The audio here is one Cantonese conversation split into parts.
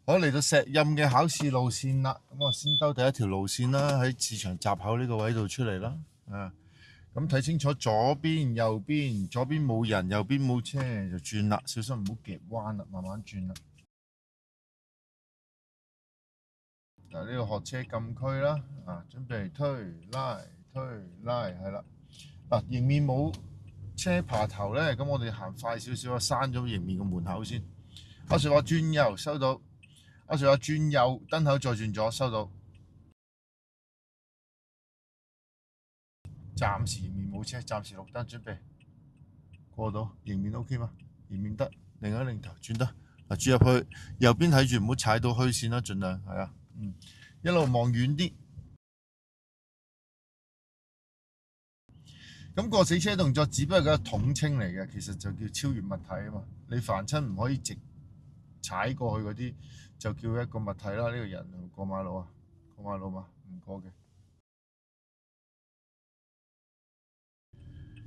好，嚟到石蔭嘅考試路線啦，咁我先兜第一條路線啦，喺市場閘口呢個位度出嚟啦。咁睇清楚左邊、右邊，左邊冇人，右邊冇車就轉啦，小心唔好夾彎啦，慢慢轉啦。嗱，呢個學車禁區啦，準備推拉，係啦。迎面冇車爬頭咧，咁我哋行快少少啊，閂咗迎面個門口先。阿 Sir 話轉右，收到。阿 Sir 話轉右，燈口再轉左，收到。暫時迎面冇車，暫時綠燈，準備過到迎面 OK 嘛？迎面得，另一擰頭轉得。轉入去右邊睇住，唔好踩到虛線啦，盡量係啊。一路望遠啲。咁過死車動作只不過係個統稱嚟嘅，其實就叫超越物體啊嘛。你凡親唔可以直踩過去嗰啲，就叫一個物體啦。呢個人過馬路啊，過馬路嘛，唔過嘅。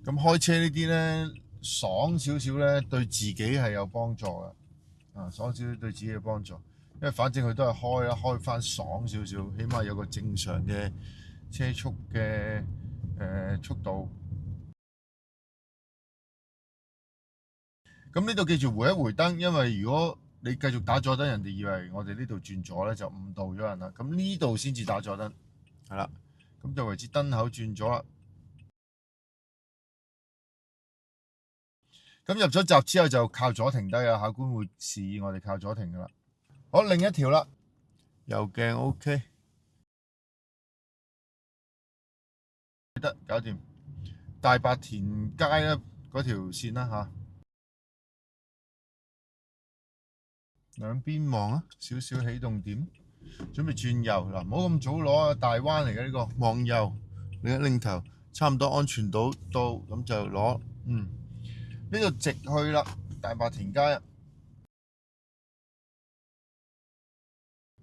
咁開車呢啲呢，爽少少呢，對自己係有幫助嘅。爽少少對自己有幫助，因為反正佢都係開啦，開翻爽少少，起碼有個正常嘅車速嘅速度。咁呢度記住回一回燈，因為如果你繼續打左燈，人哋以為我哋呢度轉左咧，就誤導咗人啦。咁呢度先至打左燈，係啦，咁就為之燈口轉咗啦。咁入咗閘之後就靠左停低啊，考官會示意我哋靠左停噶啦。好，另一條啦，右鏡 OK， 得搞掂。大白田街咧嗰條線啦嚇。兩邊望啊，少少起動點，準備轉右嗱，唔好咁早攞啊，大彎嚟嘅呢個，望右，另一擰頭，差唔多安全島到，咁就攞，呢度直去啦，大白田街啊，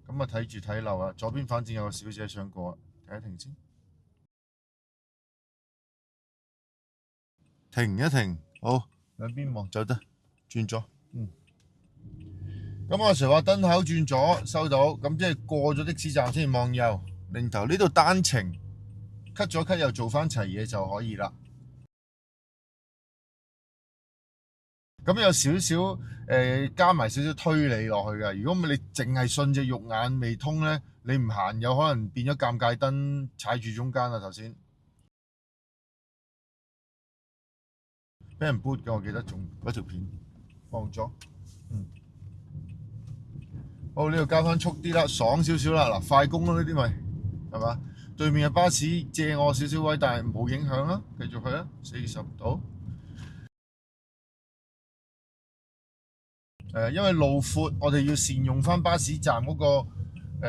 咁啊睇住睇漏啊，左邊反正有個小姐想過，停一停先，停一停，好，兩邊望就得，轉咗，咁阿 Sir 話燈口轉左收到，咁即係過咗的士站先望右，擰頭呢度單程 cut 咗 cut 又做翻齊嘢就可以啦。咁有少少加埋少少推理落去嘅。如果你淨係信隻肉眼未通咧，你唔行有可能變咗尷尬燈踩住中間啦。頭先俾人 boot 嘅，我記得仲嗰條片放咗。好，呢度加翻速啲啦，爽少少啦。嗱，快攻啦，呢啲咪係嘛？對面嘅巴士借我少少位，但係冇影響啦，繼續去啦，40度。因為路闊，我哋要善用翻巴士站嗰個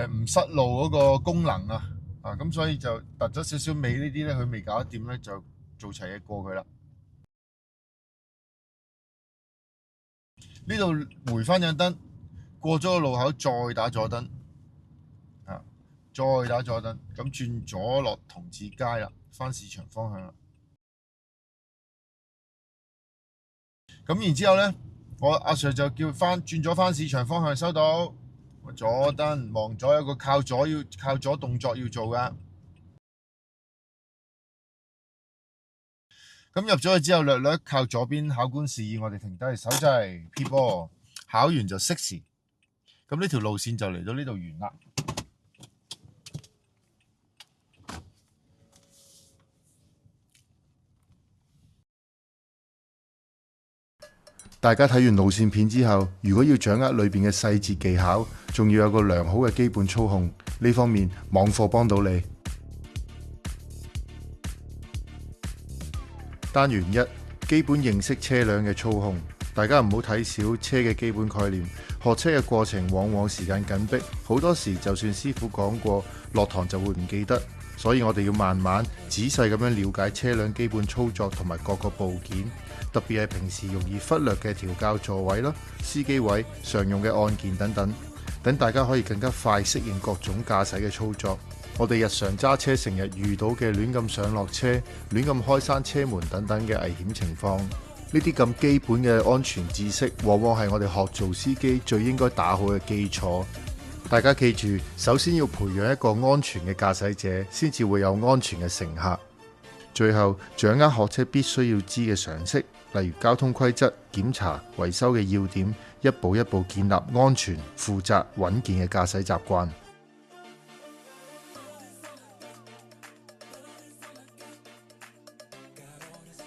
唔失路嗰個功能啊，咁所以就突咗少少尾呢啲咧，佢未搞得掂咧，就做齊嘢過佢啦。呢度回翻盞燈，過咗個路口再打左燈，再打左燈，咁轉左落同志街啦，翻市場方向啦。咁然之後咧，我阿 Sir 就叫翻轉咗翻市場方向，收到。左燈望左有個靠左動作要做噶。咁入咗去之後，略略靠左邊考官示意我哋停低手掣 P 波，考完就熄匙。咁呢條路線就嚟到呢度完啦。大家睇完路線片之後，如果要掌握裏邊嘅細節技巧，仲要有個良好嘅基本操控，呢方面網課幫到你。單元1：基本認識車輛嘅操控。大家唔好睇小車嘅基本概念，學車嘅過程往往時間緊迫，好多時就算師傅講過，落堂就會唔記得。所以我哋要慢慢仔細咁樣了解車輛基本操作同埋各個部件，特別係平時容易忽略嘅調校座位啦、司機位、常用嘅按鍵等等，等大家可以更加快適應各種駕駛嘅操作。我哋日常揸車成日遇到嘅亂咁上落車、亂咁開閂車門等等嘅危險情況，呢啲咁基本嘅安全知識，往往係我哋學做司機最應該打好嘅基礎。大家記住，首先要培養一個安全嘅駕駛者，先至會有安全嘅乘客。最後，掌握學車必須要知嘅常識，例如交通規則、檢查、維修嘅要點，一步一步建立安全、負責、穩健嘅駕駛習慣。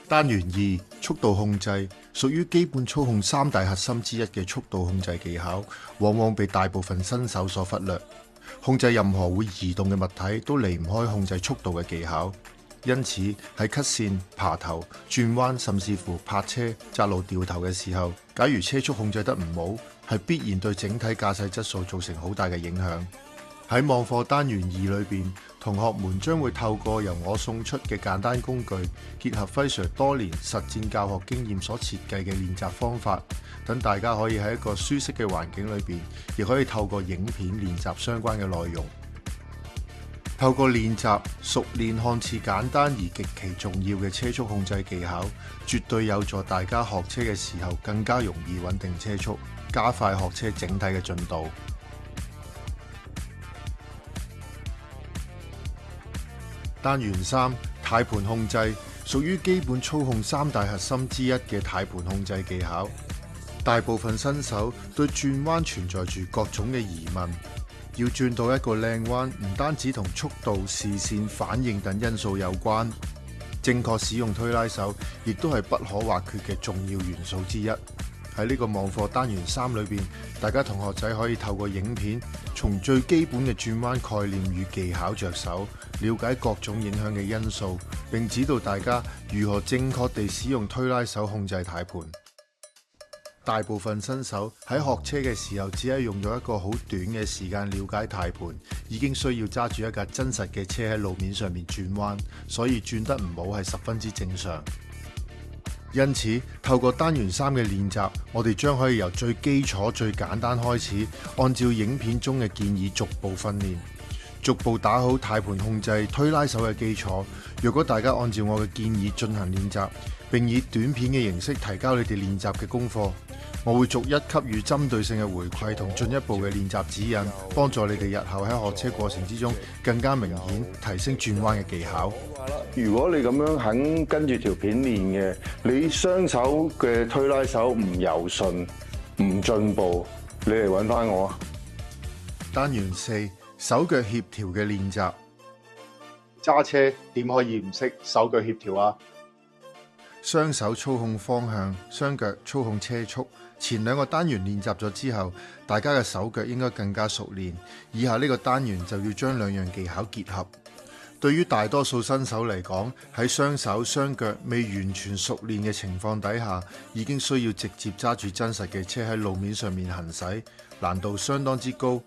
單元2：速度控制，屬於基本操控三大核心之一嘅速度控制技巧，往往被大部分新手所忽略。控制任何會移動嘅物體都離唔開控制速度嘅技巧，因此喺 cut 線、爬頭、轉彎，甚至乎泊車、窄路掉頭嘅時候，假如車速控制得唔好，係必然對整體駕駛質素造成好大嘅影響。喺網課單元2裏邊，同學們將會透過由我送出嘅簡單工具，結合輝 Sir 多年實戰教學經驗所設計嘅練習方法，等大家可以喺一個舒適嘅環境裏邊，亦可以透過影片練習相關嘅內容。透過練習熟練看似簡單而極其重要嘅車速控制技巧，絕對有助大家學車嘅時候更加容易穩定車速，加快學車整體嘅進度。單元3：軚盤控制，屬於基本操控三大核心之一嘅軚盤控制技巧。大部分新手對轉彎存在住各種嘅疑問，要轉到一個靚彎，唔單止同速度、視線、反應等因素有關，正確使用推拉手亦都係不可或缺嘅重要元素之一。喺呢個網課單元3裏邊，大家同學仔可以透過影片，從最基本嘅轉彎概念與技巧着手，了解各種影響嘅因素，並指導大家如何正確地使用推拉手控制軚盤。大部分新手喺學車嘅時候，只係用咗一個好短嘅時間了解軚盤，已經需要揸住一架真實嘅車喺路面上面轉彎，所以轉得唔好係十分之正常。因此，透過單元3嘅練習，我哋將可以由最基礎、最簡單開始，按照影片中嘅建議逐步訓練，逐步打好軚盤控制、推拉手嘅基礎。若果大家按照我嘅建議進行練習，並以短片嘅形式提交你哋練習嘅功課，我會逐一給予針對性嘅回饋同進一步嘅練習指引，幫助你哋日後喺學車過程之中更加明顯提升轉彎嘅技巧。如果你咁樣肯跟住條片練嘅，你雙手嘅推拉手唔柔順、唔進步，你嚟揾翻我啊！單元4：手腳協調嘅練習。揸車點可以唔識手腳協調啊？雙手操控方向，雙腳操控車速。前兩個單元練習咗之後，大家嘅手腳應該更加熟練。以下呢個單元就要將兩樣技巧結合。對於大多數新手嚟講，喺雙手雙腳未完全熟練嘅情況底下，已經需要直接揸住真實嘅車喺路面上面行駛，難度相當之高。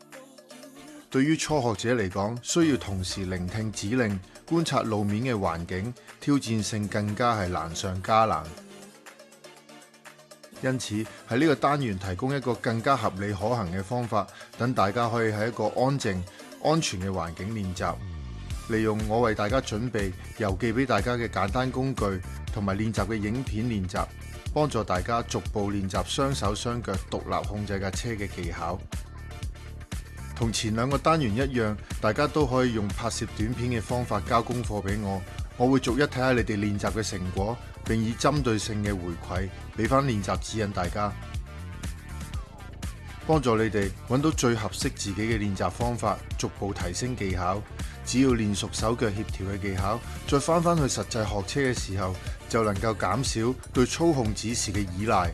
對於初學者嚟講，需要同時聆聽指令，觀察路面嘅環境，挑戰性更加係難上加難。因此喺呢個單元提供一個更加合理可行嘅方法，等大家可以喺一個安靜、安全嘅環境練習。利用我為大家準備郵寄俾大家嘅簡單工具同埋練習嘅影片練習，幫助大家逐步練習雙手雙腳獨立控制架車嘅技巧。同前兩個單元一樣，大家都可以用拍攝短片嘅方法交功課俾我，我會逐一睇下你哋練習嘅成果，並以針對性嘅回饋俾翻練習指引大家，幫助你哋揾到最合適自己嘅練習方法，逐步提升技巧。只要練熟手腳協調嘅技巧，再翻去實際學車嘅時候，就能夠減少對操控指示嘅依賴，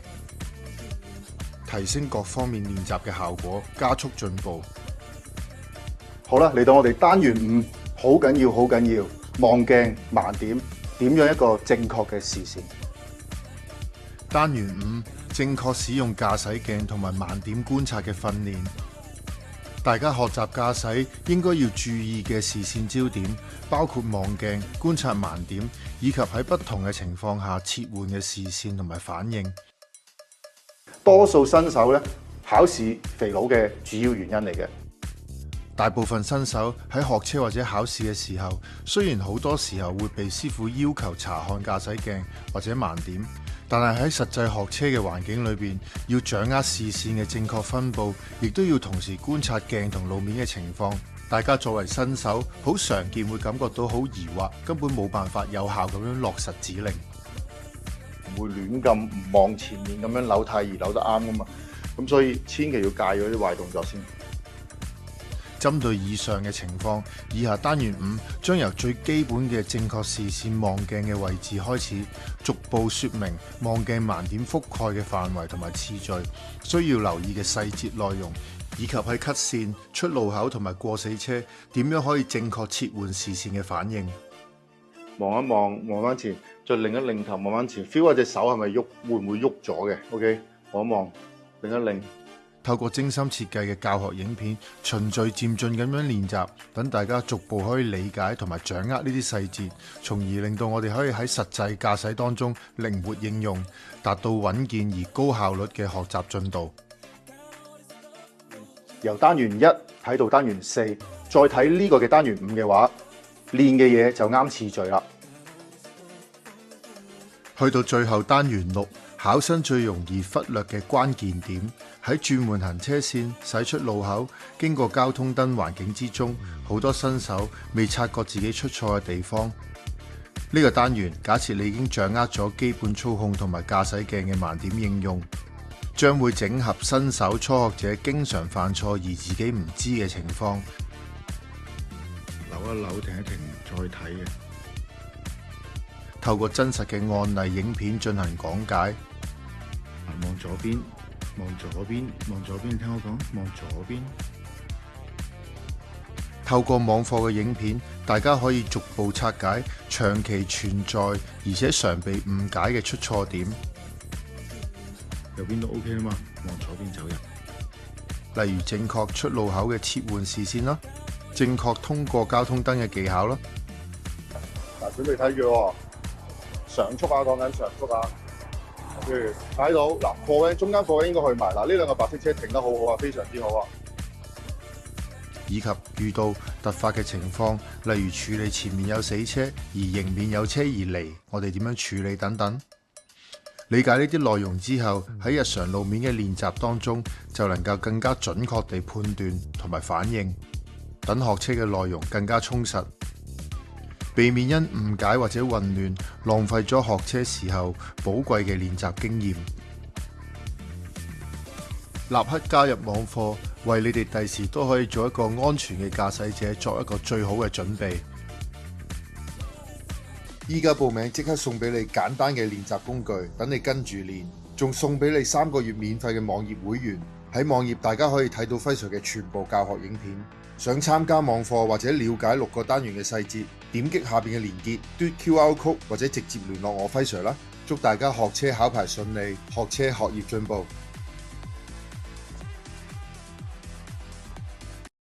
提升各方面練習嘅效果，加速進步。好啦，嚟到我哋單元5，好緊要，好緊要，望鏡盲點，點樣一個正確嘅視線。單元5：正確使用駕駛鏡同埋盲點觀察嘅訓練。大家學習駕駛應該要注意嘅視線焦點，包括望鏡、觀察盲點，以及喺不同嘅情況下切換嘅視線同埋反應。多數新手咧，考試肥佬嘅主要原因嚟嘅。大部分新手喺學車或者考試嘅時候，雖然好多時候會被師傅要求查看駕駛鏡或者盲點，但係喺實際學車嘅環境裏邊，要掌握視線嘅正確分佈，亦都要同時觀察鏡同路面嘅情況。大家作為新手，好常見會感覺到好疑惑，根本冇辦法有效咁樣落實指令，唔會亂咁唔望前面咁樣扭太易扭得啱噶嘛。咁所以千祈要戒咗啲壞動作先。針對以上嘅情況，以下單元5將由最基本嘅正確視線望鏡嘅位置開始，逐步說明望鏡盲點覆蓋嘅範圍同埋次序，需要留意嘅細節內容，以及喺 cut 線、出路口同埋過死車點樣可以正確切換視線嘅反應。望一望，望翻前，再擰一擰頭，望翻前 ，feel 下隻手係咪喐，會唔會喐咗嘅 ？OK， 望一望，擰一擰。透過精心設計嘅教學影片，循序漸進咁樣練習，等大家逐步可以理解同埋掌握呢啲細節，從而令到我哋可以喺實際駕駛當中靈活應用，達到穩健而高效率嘅學習進度。由單元1睇到單元4，再睇呢個嘅單元5嘅話，練嘅嘢就啱次序啦。去到最後單元6，考生最容易忽略嘅關鍵點，喺轉換行車線、駛出路口、經過交通燈環境之中，好多新手未察覺自己出錯嘅地方。呢個單元假設你已經掌握咗基本操控同埋駕駛鏡嘅盲點應用，將會整合新手初學者經常犯錯而自己唔知嘅情況。扭一扭，停一停，再睇嘅。透過真實嘅案例影片進行講解。望左邊，望左邊，望左邊，你聽我講，望左邊。透過網課嘅影片，大家可以逐步拆解長期存在而且常被誤解嘅出錯點。右邊都 OK 啊嘛，望左邊走入。例如正確出路口嘅切換視線啦，正確通過交通燈嘅技巧啦。嗱，準備睇住喎，常速啊，講緊常速啊。譬如睇到嗱，貨 van 中間貨 van 應該去埋嗱，呢兩個白色車停得好好啊，非常之好啊。以及遇到突發嘅情況，例如處理前面有死車而迎面有車而嚟，我哋點樣處理等等。理解呢啲內容之後，喺日常路面嘅練習當中，就能夠更加準確地判斷同埋反應，等學車嘅內容更加充實，避免因誤解或者混亂，浪費咗學車時候寶貴嘅練習經驗。立刻加入網課，為你哋第時都可以做一個安全嘅駕駛者作一個最好嘅準備。依家報名即刻送俾你簡單嘅練習工具，等你跟住練，仲送俾你3個月免費嘅網頁會員。喺網頁大家可以睇到輝 Sir 嘅全部教學影片。想參加網課或者了解6個單元嘅細節，點擊下邊嘅連結，嘟 QR code 或者直接聯絡我輝 Sir 啦。祝大家學車考牌順利，學車學業進步。